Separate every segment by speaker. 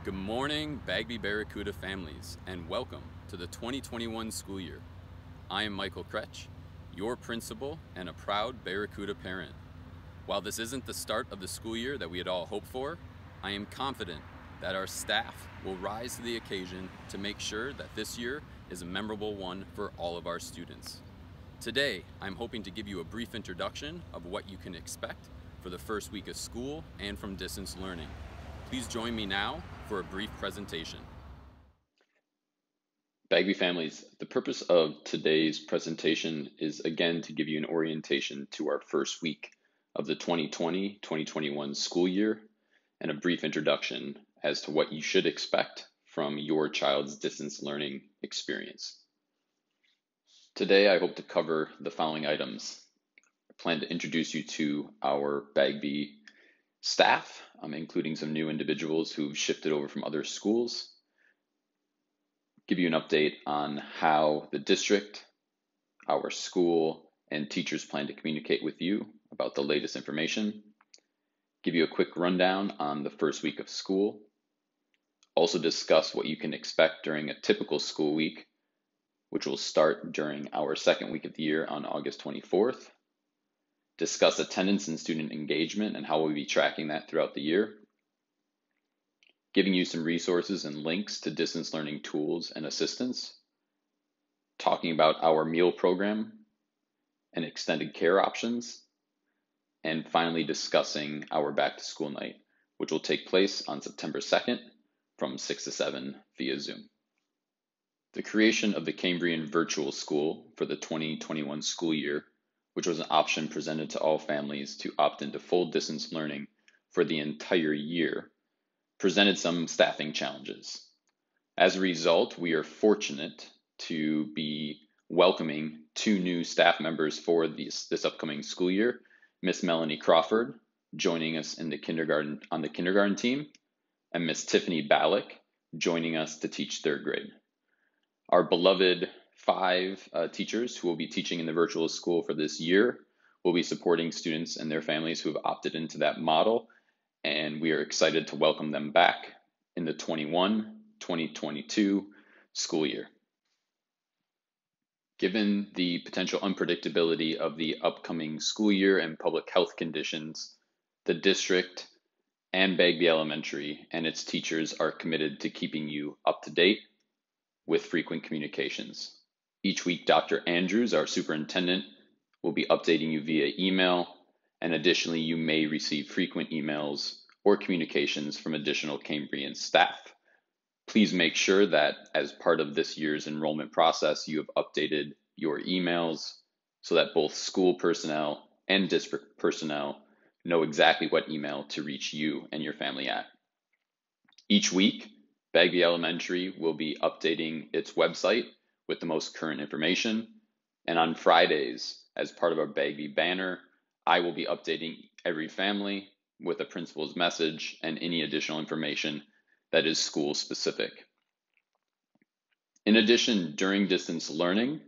Speaker 1: Good morning, Bagby Barracuda families, and welcome to the 2021 school year. I am Michael Kretsch, your principal and a proud Barracuda parent. While this isn't the start of the school year that we had all hoped for, I am confident that our staff will rise to the occasion to make sure that this year is a memorable one for all of our students. Today, I'm hoping to give you a brief introduction of what you can expect for the first week of school and from distance learning. Please join me now for a brief presentation. Bagby families, the purpose of today's presentation is again to give you an orientation to our first week of the 2020-2021 school year and a brief introduction as to what you should expect from your child's distance learning experience. Today, I hope to cover the following items. I plan to introduce you to our Bagby staff, including some new individuals who've shifted over from other schools. Give you an update on how the district, our school, and teachers plan to communicate with you about the latest information. Give you a quick rundown on the first week of school. Also discuss what you can expect during a typical school week, which will start during our second week of the year on August 24th. Discuss attendance and student engagement and how we'll be tracking that throughout the year. Giving you some resources and links to distance learning tools and assistance. Talking about our meal program and extended care options. And finally discussing our back to school night, which will take place on September 2nd from 6 to 7 via Zoom. The creation of the Cambrian virtual school for the 2021 school year, which was an option presented to all families to opt into full distance learning for the entire year, presented some staffing challenges. As a result, we are fortunate to be welcoming 2 new staff members for this upcoming school year. Miss Melanie Crawford joining us in the kindergarten on the kindergarten team, and Miss Tiffany Ballack joining us to teach 3rd grade. Our beloved 5 teachers who will be teaching in the virtual school for this year will be supporting students and their families who have opted into that model, and we are excited to welcome them back in the 21-2022 school year. Given the potential unpredictability of the upcoming school year and public health conditions, the district and Bagby Elementary and its teachers are committed to keeping you up to date with frequent communications. Each week, Dr. Andrews, our superintendent, will be updating you via email, and additionally, you may receive frequent emails or communications from additional Cambrian staff. Please make sure that as part of this year's enrollment process, you have updated your emails so that both school personnel and district personnel know exactly what email to reach you and your family at. Each week, Bagby Elementary will be updating its website with the most current information. And on Fridays, as part of our Bagby banner, I will be updating every family with a principal's message and any additional information that is school specific. In addition, during distance learning,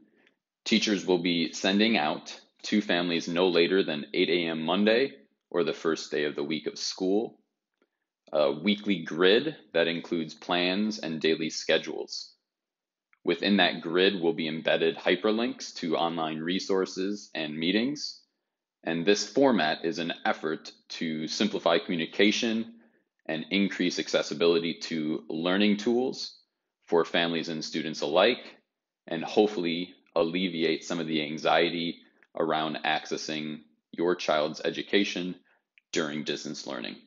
Speaker 1: teachers will be sending out to families no later than 8 a.m. Monday or the first day of the week of school, a weekly grid that includes plans and daily schedules. Within that grid will be embedded hyperlinks to online resources and meetings. And this format is an effort to simplify communication and increase accessibility to learning tools for families and students alike, and hopefully alleviate some of the anxiety around accessing your child's education during distance learning.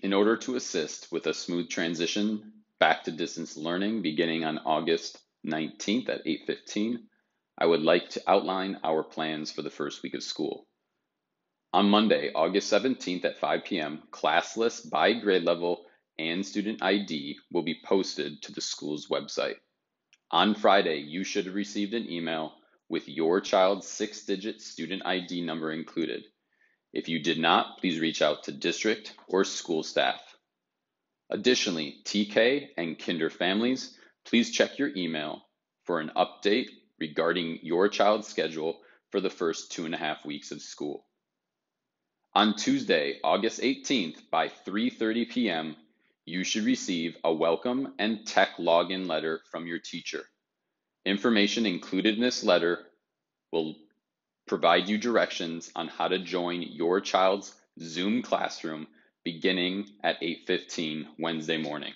Speaker 1: In order to assist with a smooth transition back to distance learning beginning on August 19th at 8:15, I would like to outline our plans for the first week of school. On Monday, August 17th at 5 p.m., class lists by grade level and student ID will be posted to the school's website. On Friday, you should have received an email with your child's 6-digit student ID number included. If you did not, please reach out to district or school staff. Additionally, TK and Kinder families, please check your email for an update regarding your child's schedule for the first 2.5 weeks of school. On Tuesday, August 18th by 3:30 p.m., you should receive a welcome and tech login letter from your teacher. Information included in this letter will provide you directions on how to join your child's Zoom classroom beginning at 8:15 Wednesday morning.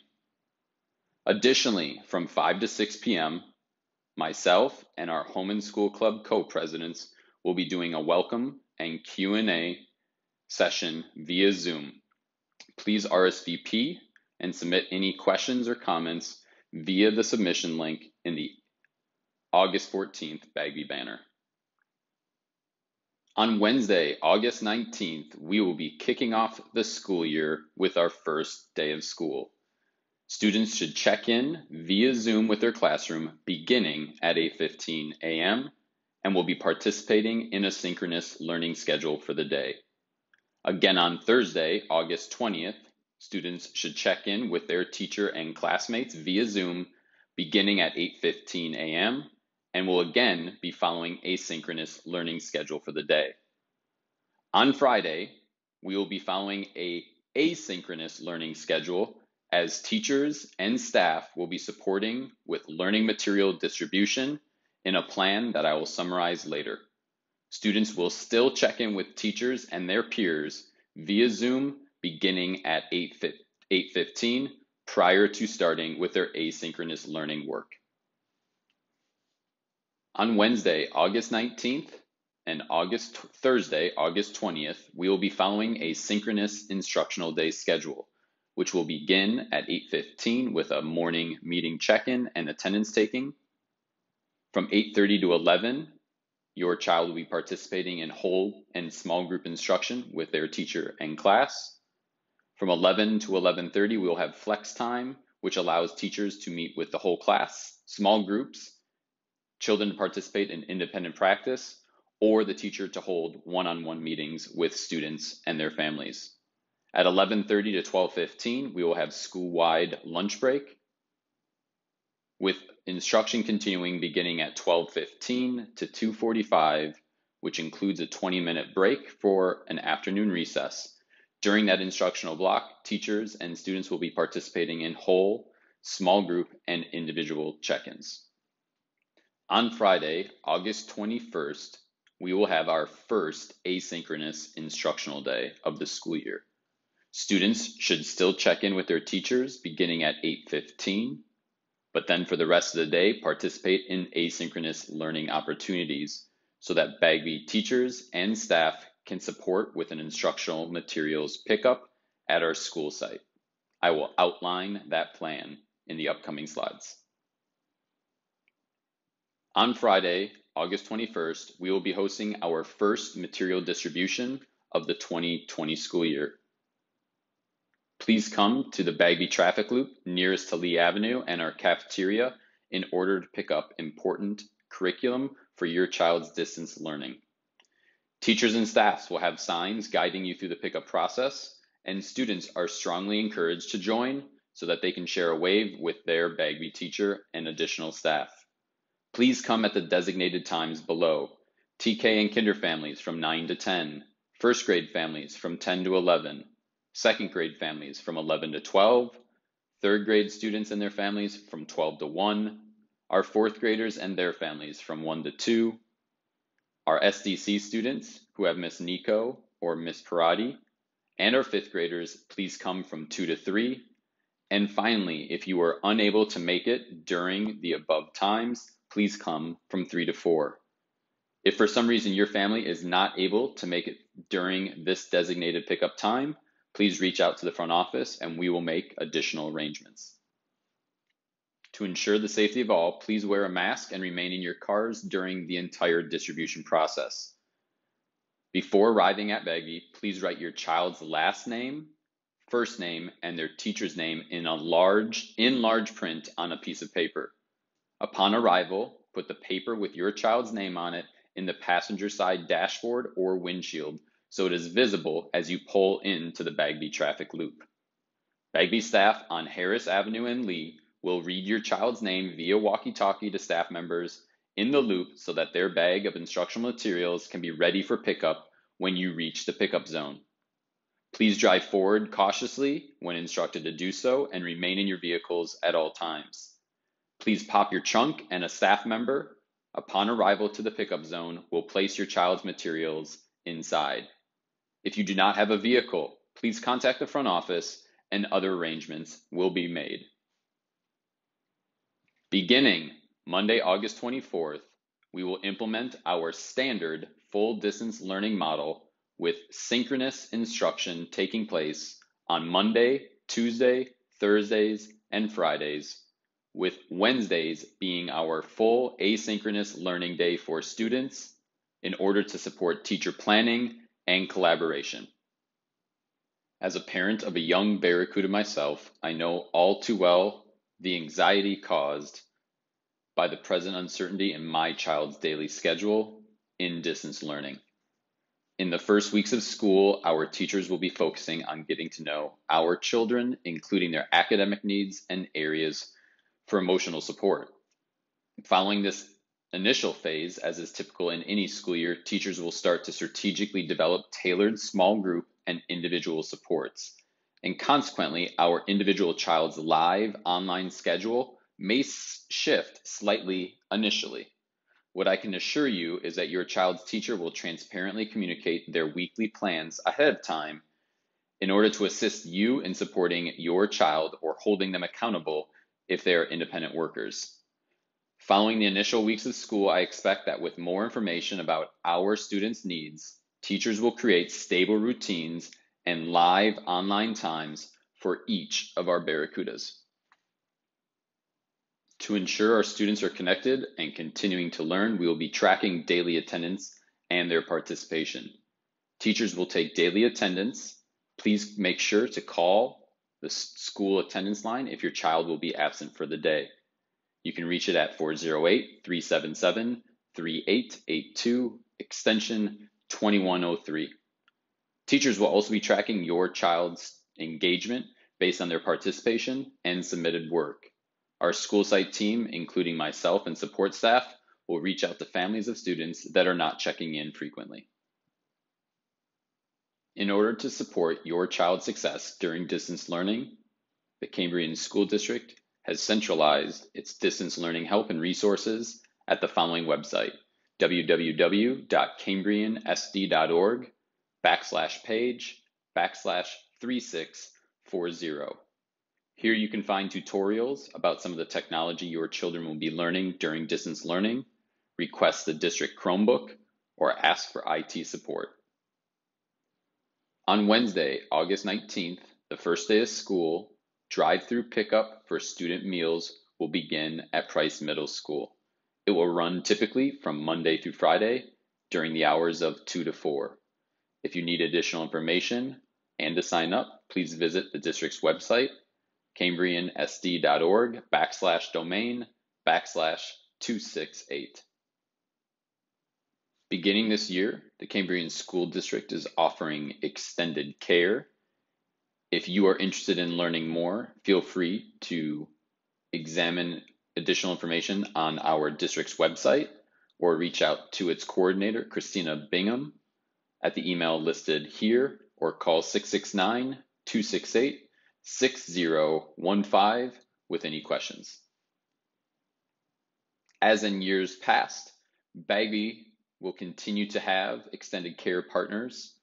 Speaker 1: Additionally, from 5 to 6 p.m., myself and our Home and School Club co-presidents will be doing a welcome and Q&A session via Zoom. Please RSVP and submit any questions or comments via the submission link in the August 14th Bagby banner. On Wednesday, August 19th, we will be kicking off the school year with our first day of school. Students should check in via Zoom with their classroom beginning at 8:15 a.m. and will be participating in a synchronous learning schedule for the day. Again on Thursday, August 20th, students should check in with their teacher and classmates via Zoom beginning at 8:15 a.m. and will again be following a synchronous learning schedule for the day. On Friday, we will be following a asynchronous learning schedule as teachers and staff will be supporting with learning material distribution in a plan that I will summarize later. Students will still check in with teachers and their peers via Zoom beginning at 8:15 prior to starting with their asynchronous learning work. On Wednesday, August 19th and Thursday, August 20th, we will be following a synchronous instructional day schedule, which will begin at 8:15 with a morning meeting check-in and attendance taking. From 8:30 to 11, your child will be participating in whole and small group instruction with their teacher and class. From 11 to 11:30, we will have flex time, which allows teachers to meet with the whole class, small groups, children to participate in independent practice, or the teacher to hold one-on-one meetings with students and their families. At 11:30 to 12:15, we will have school-wide lunch break, with instruction continuing beginning at 12:15 to 2:45, which includes a 20-minute break for an afternoon recess. During that instructional block, teachers and students will be participating in whole, small group, and individual check-ins. On Friday, August 21st, we will have our first asynchronous instructional day of the school year. Students should still check in with their teachers beginning at 8:15, but then for the rest of the day, participate in asynchronous learning opportunities so that Bagby teachers and staff can support with an instructional materials pickup at our school site. I will outline that plan in the upcoming slides. On Friday, August 21st, we will be hosting our first material distribution of the 2020 school year. Please come to the Bagby traffic loop nearest to Lee Avenue and our cafeteria in order to pick up important curriculum for your child's distance learning. Teachers and staffs will have signs guiding you through the pickup process, and students are strongly encouraged to join so that they can share a wave with their Bagby teacher and additional staff. Please come at the designated times below. TK and kinder families from 9 to 10, first grade families from 10 to 11, second grade families from 11 to 12, third grade students and their families from 12 to 1, our fourth graders and their families from 1 to 2, our SDC students who have Miss Nico or Miss Parati, and our fifth graders, please come from 2 to 3. And finally, if you are unable to make it during the above times, please come from 3 to 4. If for some reason your family is not able to make it during this designated pickup time, please reach out to the front office and we will make additional arrangements. To ensure the safety of all, please wear a mask and remain in your cars during the entire distribution process. Before arriving at Bagby, please write your child's last name, first name, and their teacher's name in large print on a piece of paper. Upon arrival, put the paper with your child's name on it in the passenger side dashboard or windshield so it is visible as you pull into the Bagby traffic loop. Bagby staff on Harris Avenue and Lee will read your child's name via walkie-talkie to staff members in the loop so that their bag of instructional materials can be ready for pickup when you reach the pickup zone. Please drive forward cautiously when instructed to do so and remain in your vehicles at all times. Please pop your trunk, and a staff member, upon arrival to the pickup zone, will place your child's materials inside. If you do not have a vehicle, please contact the front office and other arrangements will be made. Beginning Monday, August 24th, we will implement our standard full distance learning model with synchronous instruction taking place on Monday, Tuesday, Thursdays, and Fridays, with Wednesdays being our full asynchronous learning day for students in order to support teacher planning and collaboration. As a parent of a young Barracuda myself, I know all too well the anxiety caused by the present uncertainty in my child's daily schedule in distance learning. In the first weeks of school, our teachers will be focusing on getting to know our children, including their academic needs and areas for emotional support. Following this initial phase, as is typical in any school year, teachers will start to strategically develop tailored small group and individual supports. And consequently, our individual child's live online schedule may shift slightly initially. What I can assure you is that your child's teacher will transparently communicate their weekly plans ahead of time in order to assist you in supporting your child or holding them accountable if they are independent workers. Following the initial weeks of school, I expect that with more information about our students' needs, teachers will create stable routines and live online times for each of our Barracudas. To ensure our students are connected and continuing to learn, we will be tracking daily attendance and their participation. Teachers will take daily attendance. Please make sure to call the school attendance line if your child will be absent for the day. You can reach it at 408-377-3882, extension 2103. Teachers will also be tracking your child's engagement based on their participation and submitted work. Our school site team, including myself and support staff, will reach out to families of students that are not checking in frequently. In order to support your child's success during distance learning, the Cambrian School District has centralized its distance learning help and resources at the following website, www.cambriansd.org/page/3640. Here you can find tutorials about some of the technology your children will be learning during distance learning, request the district Chromebook, or ask for IT support. On Wednesday, August 19th, the first day of school, drive-through pickup for student meals will begin at Price Middle School. It will run typically from Monday through Friday during the hours of 2 to 4. If you need additional information and to sign up, please visit the district's website, cambriansd.org/domain/268. Beginning this year, the Cambrian School District is offering extended care. If you are interested in learning more, feel free to examine additional information on our district's website or reach out to its coordinator, Christina Bingham, at the email listed here, or call 669-268-6015 with any questions. As in years past, Bagby will continue to have extended care partners,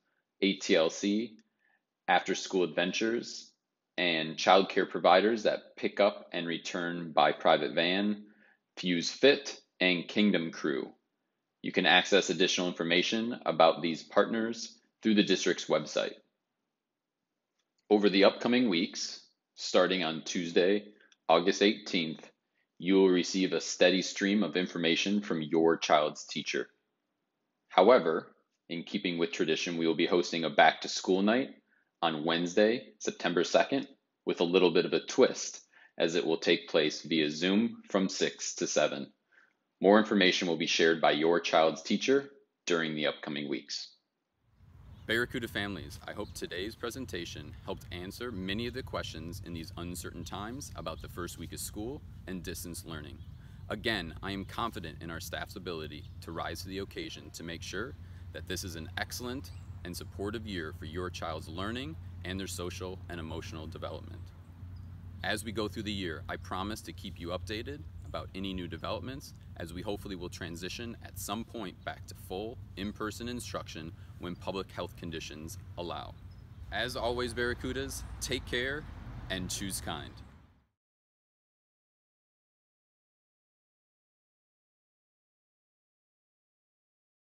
Speaker 1: ATLC, after-school adventures, and childcare providers that pick up and return by private van, Fuse Fit, and Kingdom Crew. You can access additional information about these partners through the district's website. Over the upcoming weeks, starting on Tuesday, August 18th, you will receive a steady stream of information from your child's teacher. However, in keeping with tradition, we will be hosting a back-to-school night on Wednesday, September 2nd, with a little bit of a twist, as it will take place via Zoom from 6 to 7. More information will be shared by your child's teacher during the upcoming weeks. Barracuda families, I hope today's presentation helped answer many of the questions in these uncertain times about the first week of school and distance learning. Again, I am confident in our staff's ability to rise to the occasion to make sure that this is an excellent
Speaker 2: and supportive year for your child's learning and their social and emotional development. As we go through the year, I promise to keep you updated about any new developments, as we hopefully will transition at some point back to full in-person instruction when public health conditions allow. As always, Barracudas, take care and choose kind.